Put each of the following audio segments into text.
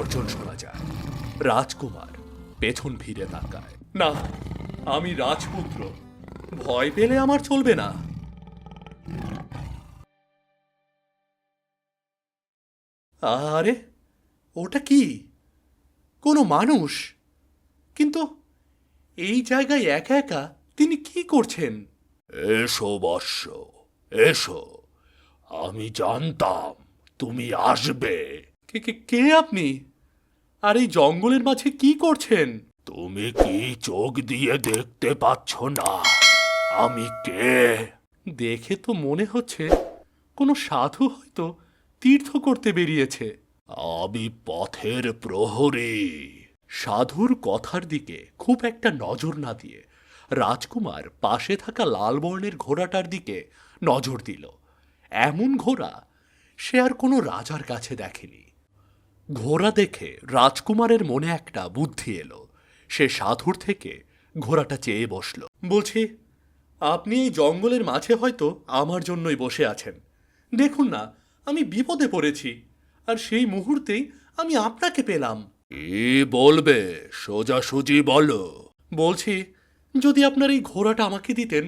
গর্জন শোনা যায়। রাজকুমার পেছন ফিরে তাকায়। না, আমি রাজপুত্র, ভয় পেলে আমার চলবে না। আরে, ওটা কি? কোনো মানুষ? কিন্তু এই জায়গায় একা একা তিনি কি করছেন? এসো বৎস, এসো। আমি জানতাম তুমি আসবে। কে কে কে আপনি? আর এই জঙ্গলের মাঝে কি করছেন? তুমি কি চোখ দিয়ে দেখতে পাচ্ছ না আমি কে? দেখে তো মনে হচ্ছে কোনো সাধু হয়তো তীর্থ করতে বেরিয়েছে। আমি পথের প্রহরী। সাধুর কথার দিকে খুব একটা নজর না দিয়ে রাজকুমার পাশে থাকা লাল বর্ণের ঘোড়াটার দিকে নজর দিল। এমন ঘোড়া সে আর কোনো রাজার কাছে দেখেনি। ঘোড়া দেখে রাজকুমারের মনে একটা বুদ্ধি এলো। সে সাধুর থেকে ঘোড়াটা চেয়ে বসল। বলছি, আপনি এই জঙ্গলের মাঝে হয়তো আমার জন্যই বসে আছেন। দেখুন না, আমি বিপদে পড়েছি, আর সেই মুহূর্তেই আমি আপনাকে পেলাম। কি বলবে? সোজাসুজি বলো। বলছি, যদি আপনার এই ঘোড়াটা আমাকে দিতেন,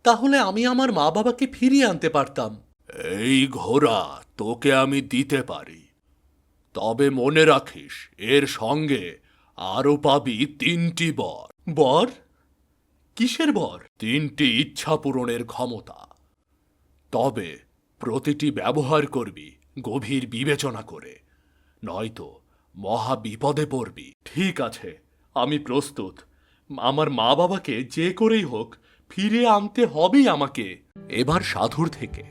তাহলে আমি আমার মা বাবাকে ফিরিয়ে আনতে পারতাম। এই ঘোড়া তোকে আমি দিতে পারি, তবে মনে রাখিস এর সঙ্গে আরো পাবি 3টি বর। বর? কিসের বর? 3টি ইচ্ছা পূরণের ক্ষমতা। তবে প্রতিটি ব্যবহার করবি গভীর বিবেচনা করে, নয়তো মহা বিপদে পড়বি। ঠিক আছে, আমি প্রস্তুত। আমার মা বাবাকে যে করেই হোক ফিরে আনতে হবেই আমাকে। এবার সাধুর থেকে